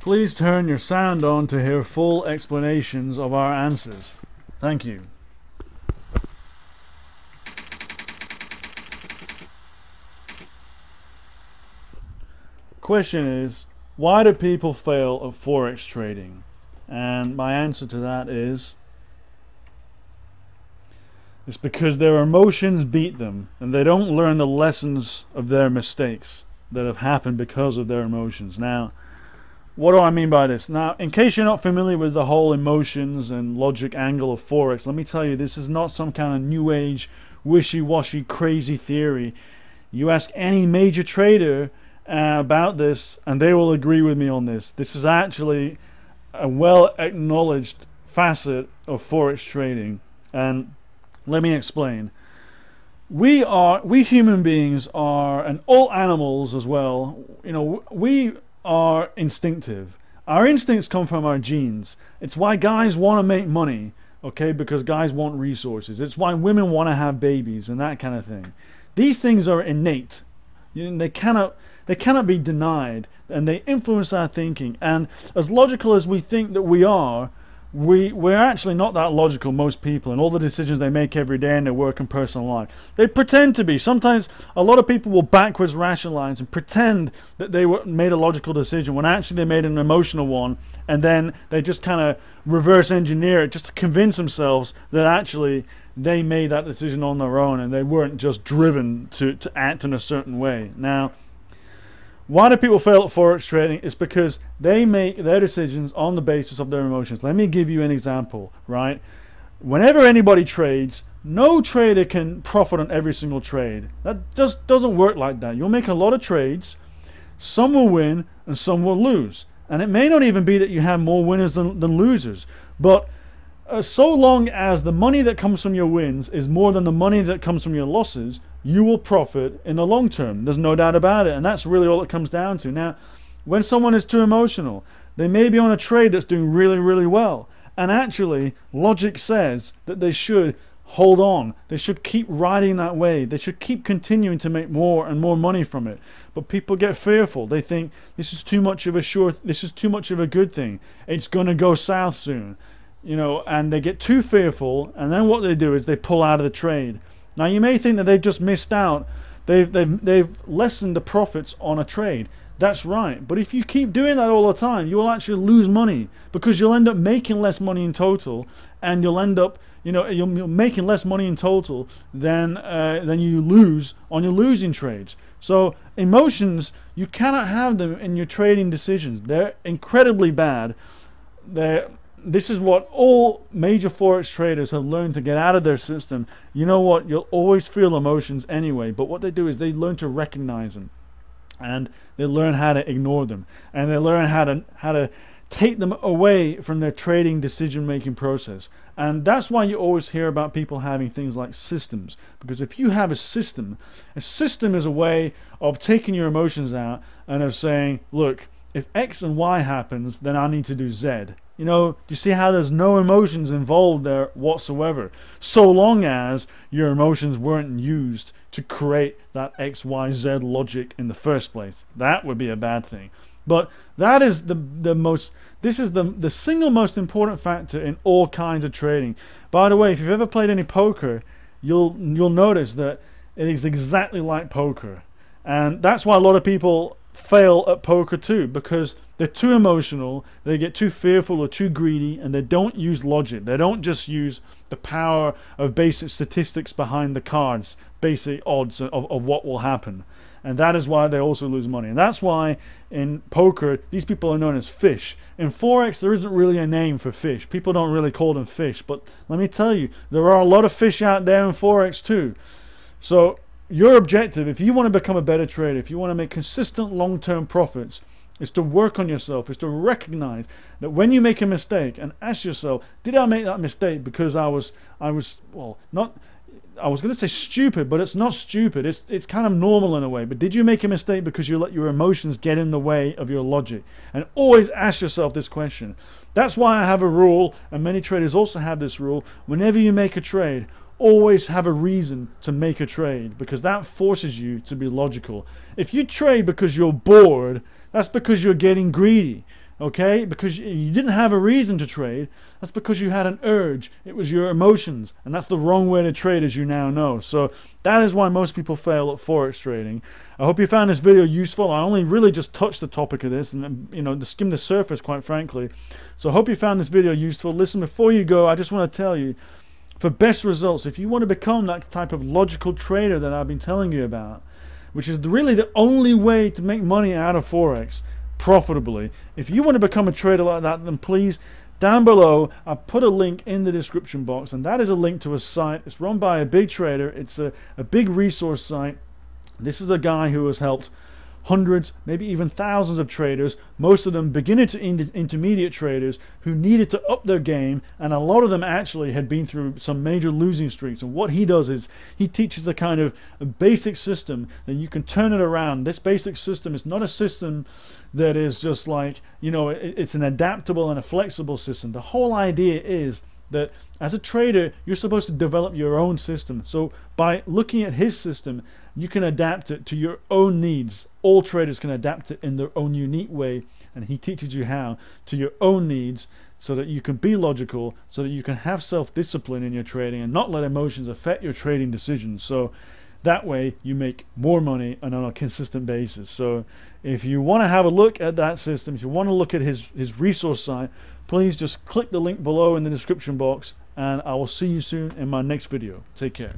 Please turn your sound on to hear full explanations of our answers. Thank you. Question is, why do people fail at Forex trading? And my answer to that is, it's because their emotions beat them and they don't learn the lessons of their mistakes that have happened because of their emotions. Now, what do I mean by this? Now, in case you're not familiar with the whole emotions and logic angle of Forex, let me tell you, this is not some kind of new age, wishy-washy, crazy theory. You ask any major trader about this and they will agree with me on this. This is actually a well-acknowledged facet of Forex trading. And let me explain. We human beings are, and all animals as well, we are instinctive. Our instincts come from our genes. It's why guys want to make money, okay, because guys want resources. It's why women want to have babies and that kind of thing. These things are innate. They cannot be denied, and they influence our thinking. And as logical as we think that we are, we're actually not that logical, most people, and all the decisions they make every day in their work and personal life. They pretend to be. Sometimes a lot of people will backwards rationalize and pretend that they made a logical decision when actually they made an emotional one, and then they just kind of reverse engineer it just to convince themselves that actually they made that decision on their own and they weren't just driven to act in a certain way. Now, why do people fail at Forex trading? It's because they make their decisions on the basis of their emotions. Let me give you an example, right? Whenever anybody trades, no trader can profit on every single trade. That just doesn't work like that. You'll make a lot of trades, some will win and some will lose. And it may not even be that you have more winners than losers, but so long as the money that comes from your wins is more than the money that comes from your losses, you will profit in the long term. There's no doubt about it. And that's really all it comes down to. Now, when someone is too emotional, they may be on a trade that's doing really, really well. And actually, logic says that they should hold on. They should keep riding that wave. They should keep continuing to make more and more money from it. But people get fearful. They think this is too much of a good thing. It's going to go south soon. And they get too fearful, and then what they do is they pull out of the trade. Now, you may think that they've just missed out. They've lessened the profits on a trade. That's right. But if you keep doing that all the time, you will actually lose money, because you'll end up making less money in total, and you'll end up, you're making less money in total than you lose on your losing trades. So emotions, you cannot have them in your trading decisions. They're incredibly bad. This is what all major Forex traders have learned to get out of their system. You know what? You'll always feel emotions anyway, but what they do is they learn to recognize them, and they learn how to ignore them, and they learn how to take them away from their trading decision-making process. And that's why you always hear about people having things like systems, because if you have a system is a way of taking your emotions out and of saying, look, if X and Y happens, then I need to do Z. Do you see how there's no emotions involved there whatsoever? So long as your emotions weren't used to create that XYZ logic in the first place. That would be a bad thing. But that is the single most important factor in all kinds of trading. By the way, if you've ever played any poker, you'll notice that it is exactly like poker. And that's why a lot of people fail at poker too, because they're too emotional, they get too fearful or too greedy, and they don't use logic. They don't just use the power of basic statistics behind the cards, basic odds of what will happen. And that is why they also lose money. And that's why in poker, these people are known as fish. In Forex, there isn't really a name for fish. People don't really call them fish. But let me tell you, there are a lot of fish out there in Forex too. So your objective, if you want to become a better trader, if you want to make consistent long-term profits, is to work on yourself, is to recognize that when you make a mistake, and ask yourself, did I make that mistake because I was going to say stupid, but it's not stupid. It's kind of normal in a way. But did you make a mistake because you let your emotions get in the way of your logic? And always ask yourself this question. That's why I have a rule, and many traders also have this rule. Whenever you make a trade, always have a reason to make a trade, because that forces you to be logical. If you trade because you're bored, that's because you're getting greedy. okay, because you didn't have a reason to trade. That's because you had an urge. It was your emotions, and that's the wrong way to trade, as you now know. So that is why most people fail at Forex trading. I hope you found this video useful. I only really just touched the topic of this, and to skim the surface, quite frankly. So I hope you found this video useful. Listen, before you go, I just want to tell you, for best results, if you want to become that type of logical trader that I've been telling you about, which is really the only way to make money out of Forex profitably. If you want to become a trader like that, then please, down below, I put a link in the description box, and that is a link to a site. It's run by a big trader. It's a big resource site. This is a guy who has helped hundreds, maybe even thousands of traders, most of them beginner to intermediate traders who needed to up their game, and a lot of them actually had been through some major losing streaks. And what he does is he teaches a kind of a basic system that you can turn it around. This basic system is not a system that is just like, it's an adaptable and a flexible system. The whole idea is that as a trader, you're supposed to develop your own system. So by looking at his system, you can adapt it to your own needs. All traders can adapt it in their own unique way, and he teaches you how to your own needs, so that you can be logical, so that you can have self-discipline in your trading and not let emotions affect your trading decisions. So that way you make more money and on a consistent basis. So if you want to have a look at that system, if you want to look at his resource site, please just click the link below in the description box, and I will see you soon in my next video. Take care.